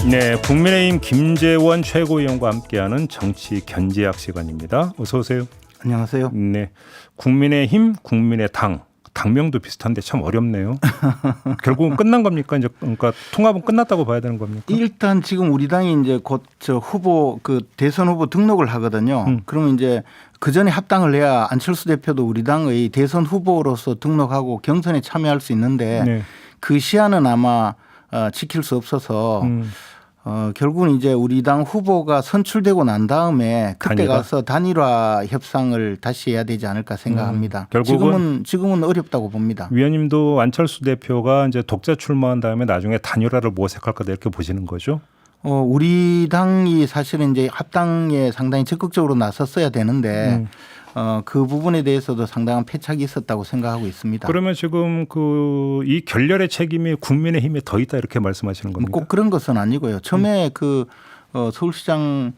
네, 국민의힘 김재원 최고위원과 함께하는 정치 견제학 시간입니다. 어서 오세요. 안녕하세요. 네, 국민의힘, 국민의당 당명도 비슷한데 참 어렵네요. 결국은 끝난 겁니까? 이제 그러니까 통합은 끝났다고 봐야 되는 겁니까? 일단 지금 우리 당이 이제 곧 저 후보 대선 후보 등록을 하거든요. 그러면 이제 그 전에 합당을 해야 안철수 대표도 우리 당의 대선 후보로서 등록하고 경선에 참여할 수 있는데 네. 그 시한은 아마 지킬 수 없어서 결국은 이제 우리 당 후보가 선출되고 난 다음에 그때 단일화? 가서 단일화 협상을 다시 해야 되지 않을까 생각합니다. 결국은 지금은 어렵다고 봅니다. 위원님도 안철수 대표가 이제 독자 출마한 다음에 나중에 단일화를 모색할 거다 이렇게 보시는 거죠? 우리 당이 사실은 이제 합당에 상당히 적극적으로 나섰어야 되는데 그 부분에 대해서도 상당한 패착이 있었다고 생각하고 있습니다. 그러면 지금 이 결렬의 책임이 국민의힘에 더 있다 이렇게 말씀하시는 겁니까? 꼭 그런 것은 아니고요. 처음에 서울시장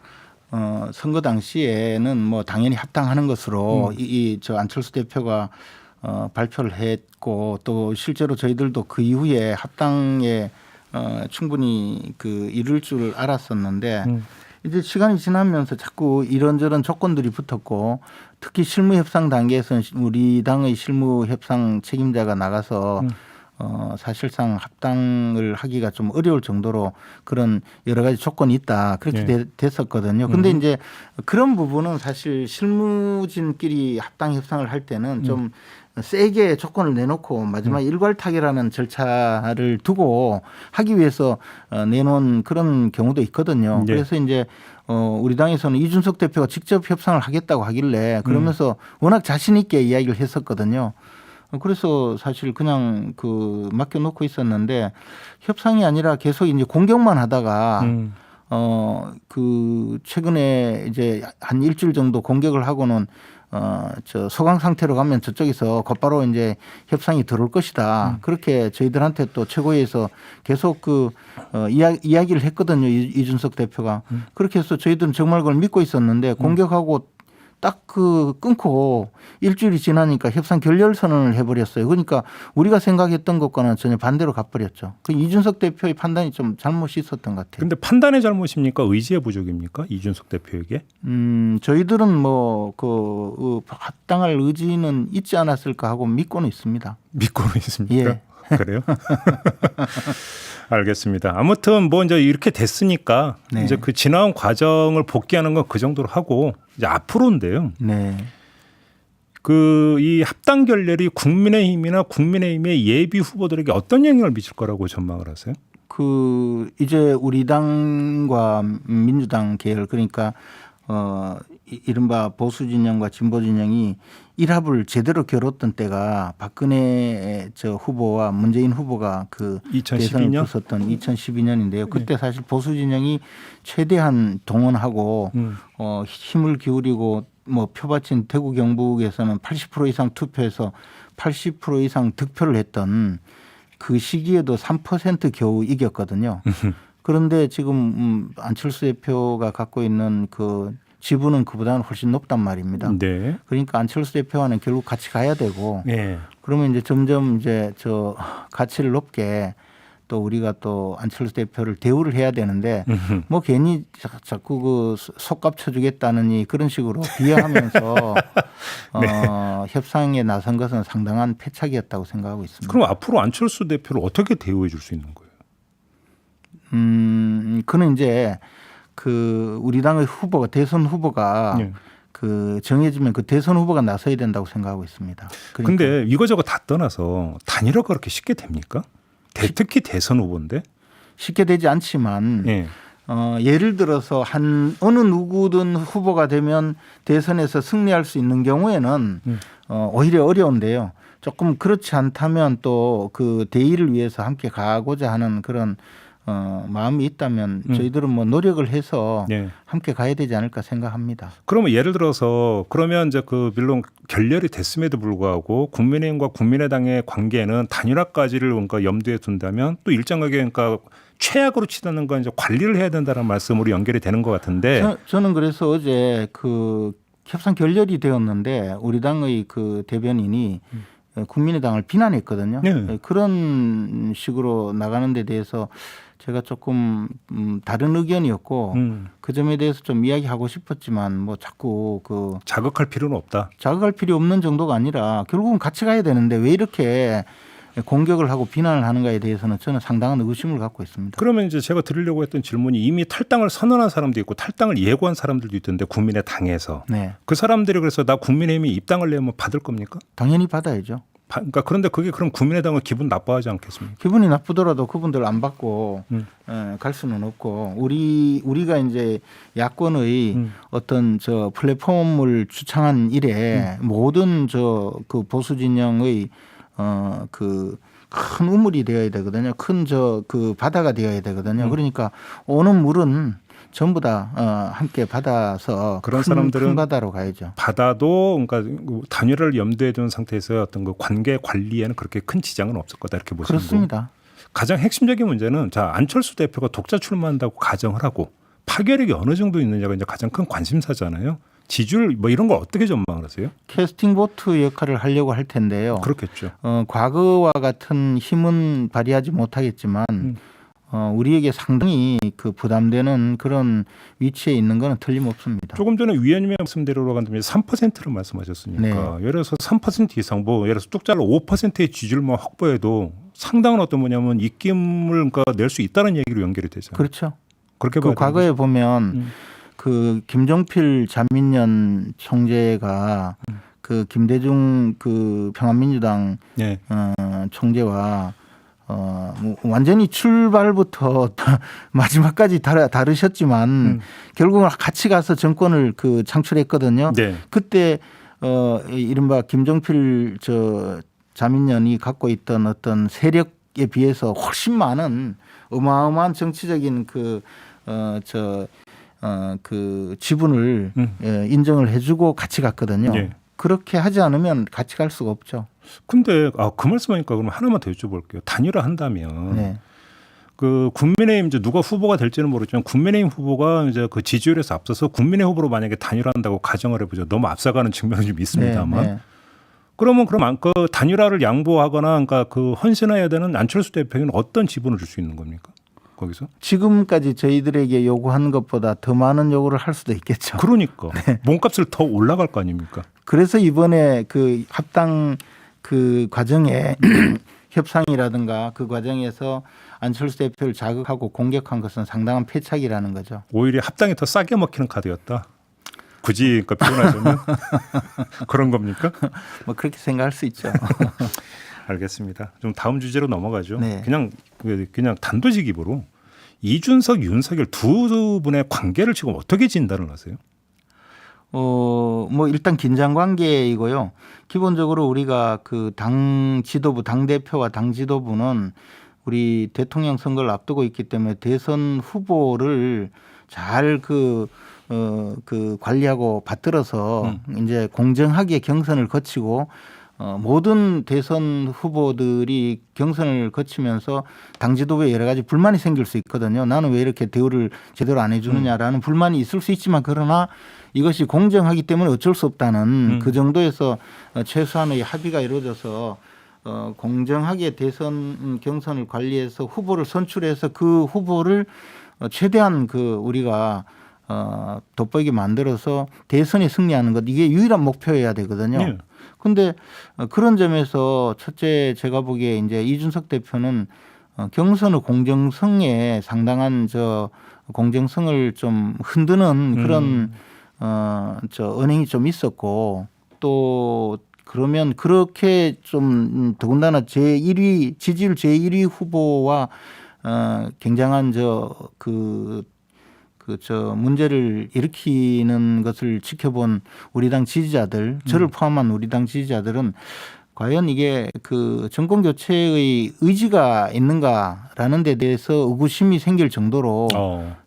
선거 당시에는 뭐 당연히 합당하는 것으로 저 안철수 대표가 발표를 했고 또 실제로 저희들도 그 이후에 합당에 충분히 이룰 줄 알았었는데 이제 시간이 지나면서 자꾸 이런저런 조건들이 붙었고 특히 실무협상 단계에서는 우리 당의 실무협상 책임자가 나가서 사실상 합당을 하기가 좀 어려울 정도로 그런 여러 가지 조건이 있다. 그렇게 됐었거든요. 그런데 이제 그런 부분은 사실 실무진끼리 합당 협상을 할 때는 좀 세게 조건을 내놓고 마지막 일괄타결하는 절차를 두고 하기 위해서 내놓은 그런 경우도 있거든요. 네. 그래서 이제 우리 당에서는 이준석 대표가 직접 협상을 하겠다고 하길래 그러면서 워낙 자신 있게 이야기를 했었거든요. 그래서 사실 그냥 맡겨놓고 있었는데 협상이 아니라 계속 이제 공격만 하다가 최근에 이제 한 일주일 정도 공격을 하고는 저 소강 상태로 가면 저쪽에서 곧바로 이제 협상이 들어올 것이다. 그렇게 저희들한테 또 최고위에서 계속 이야기를 했거든요. 이준석 대표가. 그렇게 해서 저희들은 정말 그걸 믿고 있었는데 공격하고 딱 끊고 일주일이 지나니까 협상 결렬 선언을 해버렸어요. 그러니까 우리가 생각했던 것과는 전혀 반대로 가버렸죠. 이준석 대표의 판단이 좀 잘못이 있었던 것 같아요. 그런데 판단의 잘못입니까? 의지의 부족입니까? 이준석 대표에게? 저희들은 합당할 의지는 있지 않았을까 하고 믿고는 있습니다. 믿고는 있습니까? 예. 그래요? 알겠습니다. 아무튼 이제 이렇게 됐으니까 네. 이제 지나온 과정을 복귀하는 건 그 정도로 하고 이제 앞으로인데요. 네. 이 합당 결렬이 국민의힘이나 국민의힘의 예비 후보들에게 어떤 영향을 미칠 거라고 전망을 하세요? 이제 우리 당과 민주당 계열 그러니까 이른바 보수 진영과 진보 진영이 일합을 제대로 겨뤘던 때가 박근혜 후보와 문재인 후보가 2012년? 대선을 붙었던 2012년인데요. 그때 사실 보수 진영이 최대한 동원하고 힘을 기울이고 표밭인 대구 경북에서는 80% 이상 투표해서 80% 이상 득표를 했던 그 시기에도 3% 겨우 이겼거든요. 그런데 지금 안철수 대표가 갖고 있는 지분은 그보다는 훨씬 높단 말입니다. 네. 그러니까 안철수 대표와는 결국 같이 가야 되고 네. 그러면 이제 점점 이제 가치를 높게 또 우리가 또 안철수 대표를 대우를 해야 되는데 괜히 자꾸 속값 쳐주겠다느니 그런 식으로 비하하면서 협상에 나선 것은 상당한 패착이었다고 생각하고 있습니다. 그럼 앞으로 안철수 대표를 어떻게 대우해 줄 수 있는 거예요? 그는 이제 우리 당의 후보가 대선 후보가 네. 정해지면 대선 후보가 나서야 된다고 생각하고 있습니다. 그런데 이거저거 다 떠나서 단일화가 그렇게 쉽게 됩니까? 특히 대선 후보인데 쉽게 되지 않지만 네. 예를 들어서 어느 누구든 후보가 되면 대선에서 승리할 수 있는 경우에는 오히려 어려운데요. 조금 그렇지 않다면 또 대의를 위해서 함께 가고자 하는 그런 마음이 있다면 저희들은 노력을 해서 네. 함께 가야 되지 않을까 생각합니다. 그러면 예를 들어서 그러면 이제 물론 결렬이 됐음에도 불구하고 국민의힘과 국민의당의 관계는 단일화까지를 염두에 둔다면 또 일정하게 최악으로 치닫는 건 이제 관리를 해야 된다는 말씀으로 연결이 되는 것 같은데 저는 그래서 어제 협상 결렬이 되었는데 우리 당의 대변인이 국민의당을 비난했거든요. 네. 그런 식으로 나가는 데 대해서 제가 조금 다른 의견이었고 그 점에 대해서 좀 이야기하고 싶었지만 뭐 자꾸 그 자극할 필요는 없다. 자극할 필요 없는 정도가 아니라 결국은 같이 가야 되는데 왜 이렇게 공격을 하고 비난을 하는가에 대해서는 저는 상당한 의구심을 갖고 있습니다. 그러면 이제 제가 드리려고 했던 질문이 이미 탈당을 선언한 사람도 있고 탈당을 예고한 사람들도 있던데 국민의당에서 네, 그 사람들이 그래서 나 국민의힘이 입당을 내면 받을 겁니까? 당연히 받아야죠. 그러니까 그런데 그게 그럼 국민의당은 기분 나빠하지 않겠습니까? 기분이 나쁘더라도 그분들 안 받고 갈 수는 없고 우리가 이제 야권의 어떤 저 플랫폼을 주창한 이래 모든 저 그 보수 진영의 그 큰 우물이 되어야 되거든요. 큰 저 그 바다가 되어야 되거든요. 그러니까 오는 물은 전부 다 함께 받아서 그런 큰 사람들은 바다로 가야죠. 받아도 그러니까 단일화를 염두에 둔 상태에서 어떤 그 관계 관리에는 그렇게 큰 지장은 없을 거다 이렇게 보시는 거고. 그렇습니다. 가장 핵심적인 문제는 자 안철수 대표가 독자 출마한다고 가정을 하고 파괴력이 어느 정도 있느냐가 이제 가장 큰 관심사잖아요. 지지율 뭐 이런 걸 어떻게 전망을 하세요? 캐스팅 보트 역할을 하려고 할 텐데요. 그렇겠죠. 과거와 같은 힘은 발휘하지 못하겠지만 우리에게 상당히 그 부담되는 그런 위치에 있는 것은 틀림없습니다. 조금 전에 위원님의 말씀대로 간다면 3%를 말씀하셨으니까 네. 예를 들어서 3% 이상 뭐 예를 들어서 뚝 잘라 5%의 지지율만 확보해도 상당한 어떤 뭐냐면 입김을 그러니까 낼 수 있다는 얘기로 연결이 되잖아요. 그렇죠. 그렇게 그 봐야 과거에 되는 거죠. 보면 그 김종필 자민련 총재가 그 김대중 그 평안민주당 네. 총재와 뭐 완전히 출발부터 마지막까지 다르셨지만 결국은 같이 가서 정권을 그 창출했거든요. 네. 그때 이른바 김종필 저 자민련이 갖고 있던 어떤 세력에 비해서 훨씬 많은 어마어마한 정치적인 그 지분을 인정을 해주고 같이 갔거든요. 네. 그렇게 하지 않으면 같이 갈 수가 없죠. 근데 그 말씀하니까 그럼 하나만 더 여쭤볼게요. 단일화 한다면 네. 그 국민의힘 이제 누가 후보가 될지는 모르지만 국민의힘 후보가 이제 그 지지율에서 앞서서 국민의 후보로 만약에 단일화한다고 가정을 해보죠. 너무 앞서가는 측면은 좀 있습니다만. 네. 그러면 그 단일화를 양보하거나 그러니까 그 헌신해야 되는 안철수 대표에게는 어떤 지분을 줄 수 있는 겁니까? 거기서? 지금까지 저희들에게 요구한 것보다 더 많은 요구를 할 수도 있겠죠. 그러니까 몸값을 더 올라갈 거 아닙니까? 그래서 이번에 그 합당 그 과정에 협상이라든가 그 과정에서 안철수 대표를 자극하고 공격한 것은 상당한 패착이라는 거죠. 오히려 합당이 더 싸게 먹히는 카드였다. 굳이 그러니까 표현하자면 그런 겁니까? 뭐 그렇게 생각할 수 있죠. 알겠습니다. 좀 다음 주제로 넘어가죠. 네. 그냥 단도직입으로 이준석, 윤석열 두 분의 관계를 지금 어떻게 진단을 하세요? 뭐 일단 긴장 관계이고요. 기본적으로 우리가 그 당 지도부, 당 대표와 당 지도부는 우리 대통령 선거를 앞두고 있기 때문에 대선 후보를 잘 그 관리하고 받들어서 이제 공정하게 경선을 거치고 모든 대선 후보들이 경선을 거치면서 당 지도부에 여러 가지 불만이 생길 수 있거든요. 나는 왜 이렇게 대우를 제대로 안 해주느냐라는 불만이 있을 수 있지만 그러나 이것이 공정하기 때문에 어쩔 수 없다는 그 정도에서 최소한의 합의가 이루어져서 공정하게 대선 경선을 관리해서 후보를 선출해서 그 후보를 최대한 그 우리가 돋보이게 만들어서 대선에 승리하는 것 이게 유일한 목표여야 되거든요. 그런데 그런 점에서 첫째 제가 보기에 이제 이준석 대표는 경선의 공정성에 상당한 공정성을 좀 흔드는 그런 언행이 좀 있었고 또 그러면 그렇게 좀 더군다나 지지율 제1위 후보와 굉장한 문제를 일으키는 것을 지켜본 우리 당 지지자들, 저를 포함한 우리 당 지지자들은 과연 이게 그 정권 교체의 의지가 있는가라는 데 대해서 의구심이 생길 정도로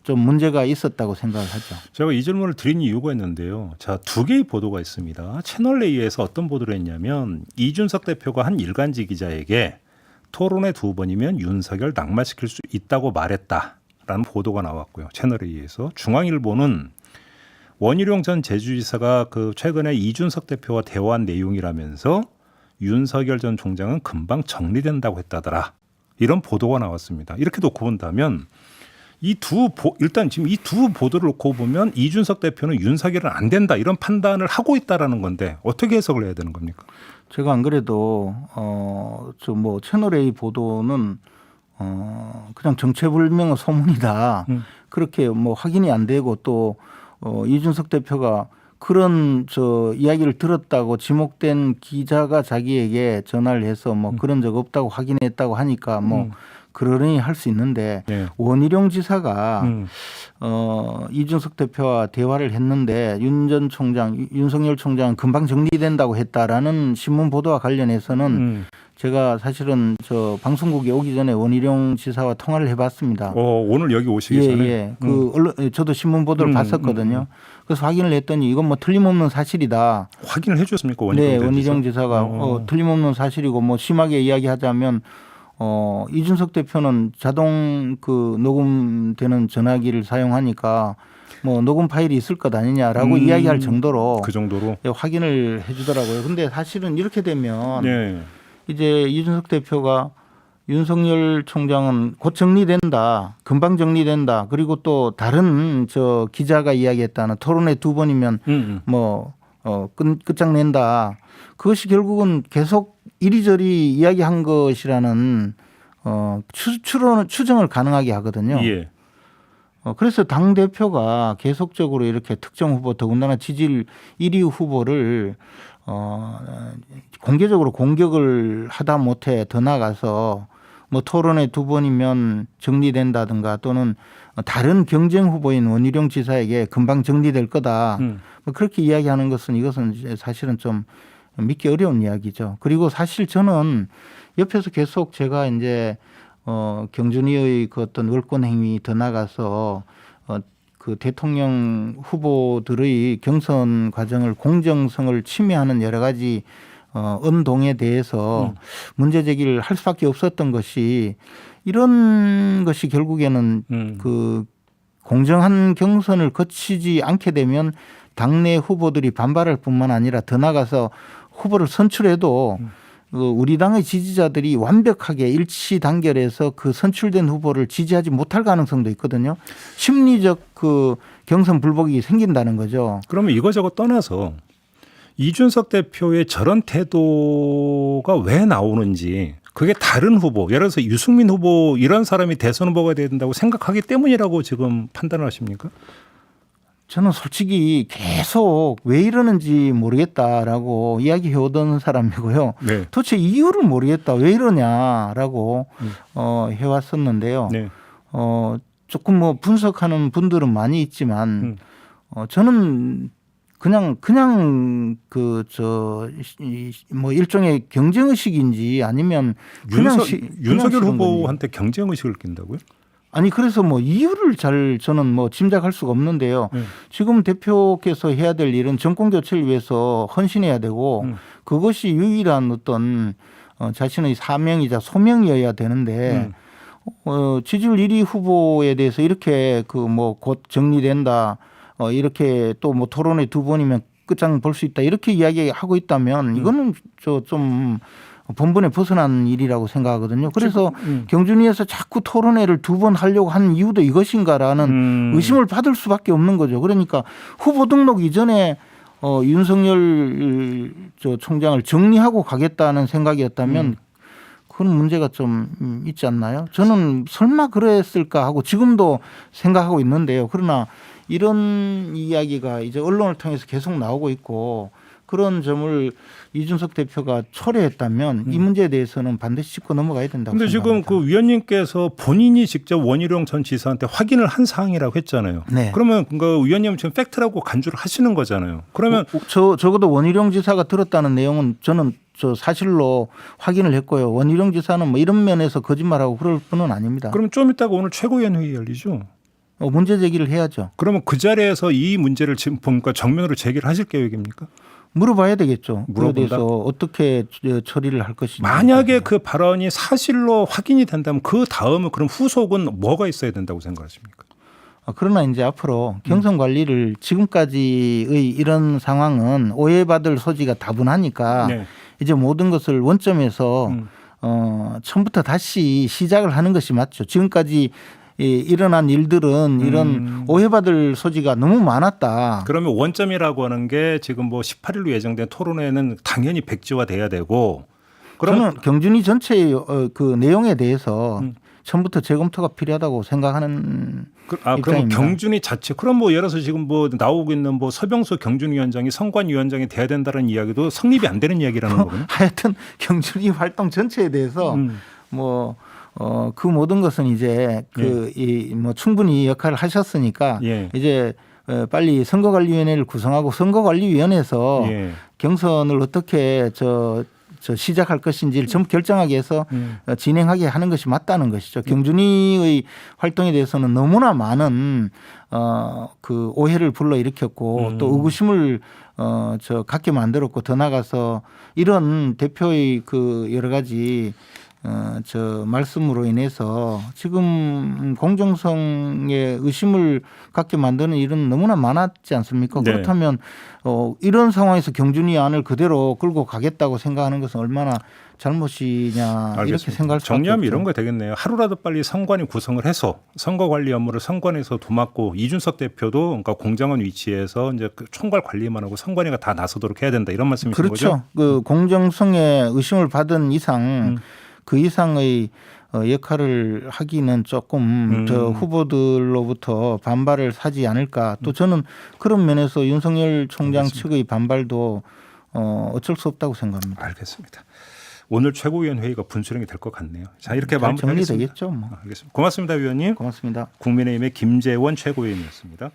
좀 문제가 있었다고 생각을 하죠. 제가 이 질문을 드린 이유가 있는데요. 자, 두 개의 보도가 있습니다. 채널A에서 어떤 보도를 했냐면 이준석 대표가 한 일간지 기자에게 토론회 2번이면 윤석열 낙마시킬 수 있다고 말했다라는 보도가 나왔고요. 채널A에서 중앙일보는 원희룡 전 제주지사가 그 최근에 이준석 대표와 대화한 내용이라면서 윤석열 전 총장은 금방 정리된다고 했다더라. 이런 보도가 나왔습니다. 이렇게 놓고 본다면 일단 지금 이 두 보도를 놓고 보면 이준석 대표는 윤석열은 안 된다 이런 판단을 하고 있다라는 건데 어떻게 해석을 해야 되는 겁니까? 제가 안 그래도 저 뭐 채널 A 보도는 그냥 정체불명의 소문이다. 그렇게 뭐 확인이 안 되고 또 이준석 대표가 그런 저 이야기를 들었다고 지목된 기자가 자기에게 전화를 해서 뭐 그런 적 없다고 확인했다고 하니까 뭐 그러려니 할 수 있는데 네. 원희룡 지사가 이준석 대표와 대화를 했는데 윤석열 총장은 금방 정리된다고 했다라는 신문 보도와 관련해서는 제가 사실은 저 방송국에 오기 전에 원희룡 지사와 통화를 해봤습니다. 오늘 여기 오시기 전에. 예. 그 언론 저도 신문 보도를 봤었거든요. 그래서 확인을 했더니 이건 뭐 틀림없는 사실이다. 확인을 해주셨습니까? 네, 원희룡 지사가 틀림없는 사실이고 뭐 심하게 이야기하자면 이준석 대표는 자동 그 녹음되는 전화기를 사용하니까 뭐 녹음 파일이 있을 것 아니냐라고 이야기할 정도로 그 정도로 확인을 해주더라고요. 근데 사실은 이렇게 되면 네. 이제 이준석 대표가 윤석열 총장은 곧 정리된다, 금방 정리된다. 그리고 또 다른 저 기자가 이야기했다는 토론회 2번이면 뭐 끝장낸다. 그것이 결국은 계속 이리저리 이야기한 것이라는 추정을 가능하게 하거든요. 예. 그래서 당 대표가 계속적으로 이렇게 특정 후보 더군다나 지지율 1위 후보를 공개적으로 공격을 하다 못해 더 나가서 뭐 토론회 2번이면 정리된다든가 또는 다른 경쟁 후보인 원희룡 지사에게 금방 정리될 거다. 뭐 그렇게 이야기하는 것은 이것은 사실은 좀 믿기 어려운 이야기죠. 그리고 사실 저는 옆에서 계속 제가 이제 경준이의 그 어떤 월권 행위 더 나가서 그 대통령 후보들의 경선 과정을 공정성을 침해하는 여러 가지 언동에 대해서 문제 제기를 할 수밖에 없었던 것이 이런 것이 결국에는 그 공정한 경선을 거치지 않게 되면 당내 후보들이 반발할 뿐만 아니라 더 나가서 후보를 선출해도 우리 당의 지지자들이 완벽하게 일치 단결해서 그 선출된 후보를 지지하지 못할 가능성도 있거든요. 심리적 그 경선 불복이 생긴다는 거죠. 그러면 이거저거 떠나서 이준석 대표의 저런 태도가 왜 나오는지 그게 다른 후보, 예를 들어서 유승민 후보 이런 사람이 대선 후보가 돼야 된다고 생각하기 때문이라고 지금 판단을 하십니까? 저는 솔직히 계속 왜 이러는지 모르겠다라고 이야기해 오던 사람이고요. 네. 도대체 이유를 모르겠다. 왜 이러냐라고 해왔었는데요. 네. 조금 뭐 분석하는 분들은 많이 있지만 저는 그냥 뭐 일종의 경쟁 의식인지 아니면 그냥 윤석열 후보한테 경쟁 의식을 낀다고요? 아니 그래서 뭐 이유를 저는 뭐 짐작할 수가 없는데요. 지금 대표께서 해야 될 일은 정권 교체를 위해서 헌신해야 되고 그것이 유일한 어떤 자신의 사명이자 소명이어야 되는데 지지율 1위 후보에 대해서 이렇게 그 뭐 곧 정리된다. 이렇게 또 뭐 토론회 2번이면 끝장 볼 수 있다. 이렇게 이야기하고 있다면 이거는 좀 본분에 벗어난 일이라고 생각하거든요. 그래서 경준위에서 자꾸 토론회를 2번 하려고 한 이유도 이것인가라는 의심을 받을 수밖에 없는 거죠. 그러니까 후보 등록 이전에 윤석열 총장을 정리하고 가겠다는 생각이었다면 그런 문제가 좀 있지 않나요? 저는 설마 그랬을까 하고 지금도 생각하고 있는데요. 그러나 이런 이야기가 이제 언론을 통해서 계속 나오고 있고 그런 점을 이준석 대표가 초래했다면 이 문제에 대해서는 반드시 짚고 넘어가야 된다고 그런데 지금 생각합니다. 그 위원님께서 본인이 직접 원희룡 전 지사한테 확인을 한 사항이라고 했잖아요. 네. 그러면 그 위원님은 지금 팩트라고 간주를 하시는 거잖아요. 그러면 적어도 원희룡 지사가 들었다는 내용은 저는 사실로 확인을 했고요. 원희룡 지사는 뭐 이런 면에서 거짓말하고 그럴 뿐은 아닙니다. 그럼 좀 이따가 오늘 최고위원회의 열리죠. 문제 제기를 해야죠. 그러면 그 자리에서 이 문제를 지금 보니까 정면으로 제기를 하실 계획입니까? 물어봐야 되겠죠. 그에 물어본다? 대해서 어떻게 처리를 할 것인지. 만약에 그 발언이 사실로 확인이 된다면 그 다음은 그럼 후속은 뭐가 있어야 된다고 생각하십니까? 그러나 이제 앞으로 경선 관리를 지금까지의 이런 상황은 오해받을 소지가 다분하니까 네. 이제 모든 것을 원점에서 처음부터 다시 시작을 하는 것이 맞죠. 지금까지 일어난 일들은 이런 오해받을 소지가 너무 많았다. 그러면 원점이라고 하는 게 지금 뭐 18일로 예정된 토론회는 당연히 백지화돼야 되고 그러면 저는 경준위 전체의 그 내용에 대해서 처음부터 재검토가 필요하다고 생각하는 그럼 입장입니다. 경준위 자체 그럼 뭐 예를 들어서 지금 뭐 나오고 있는 뭐 서병수 경준위원장이 선관위원장이 돼야 된다는 이야기도 성립이 안 되는 이야기라는 거군요. 하여튼 경준위 활동 전체에 대해서 그 모든 것은 이제 뭐 충분히 역할을 하셨으니까 예. 이제 빨리 선거관리위원회를 구성하고 선거관리위원회에서 경선을 어떻게 시작할 것인지를 전부 결정하게 해서 진행하게 하는 것이 맞다는 것이죠. 경준위의 활동에 대해서는 너무나 많은 그 오해를 불러일으켰고 또 의구심을 갖게 만들었고 더 나아가서 이런 대표의 그 여러 가지 말씀으로 인해서 지금 공정성에 의심을 갖게 만드는 일은 너무나 많았지 않습니까? 네. 그렇다면 이런 상황에서 경준위 안을 그대로 끌고 가겠다고 생각하는 것은 얼마나 잘못이냐 알겠습니다. 이렇게 생각할 수밖에 정리하면 없죠. 이런 거 되겠네요. 하루라도 빨리 선관위 구성을 해서 선거관리 업무를 선관위에서 도맡고 이준석 대표도 그러니까 공정한 위치에서 이제 그 총괄 관리만 하고 선관위가 다 나서도록 해야 된다 이런 말씀이신 거죠? 그렇죠. 그 공정성에 의심을 받은 이상 그 이상의 역할을 하기는 조금 저 후보들로부터 반발을 사지 않을까. 또 저는 그런 면에서 윤석열 총장 측의 반발도 어쩔 수 없다고 생각합니다. 알겠습니다. 오늘 최고위원 회의가 분수령이 될 것 같네요. 자 이렇게 잘 마무리하겠습니다. 정리되겠죠. 뭐. 알겠습니다. 고맙습니다, 위원님. 고맙습니다. 국민의힘의 김재원 최고위원이었습니다.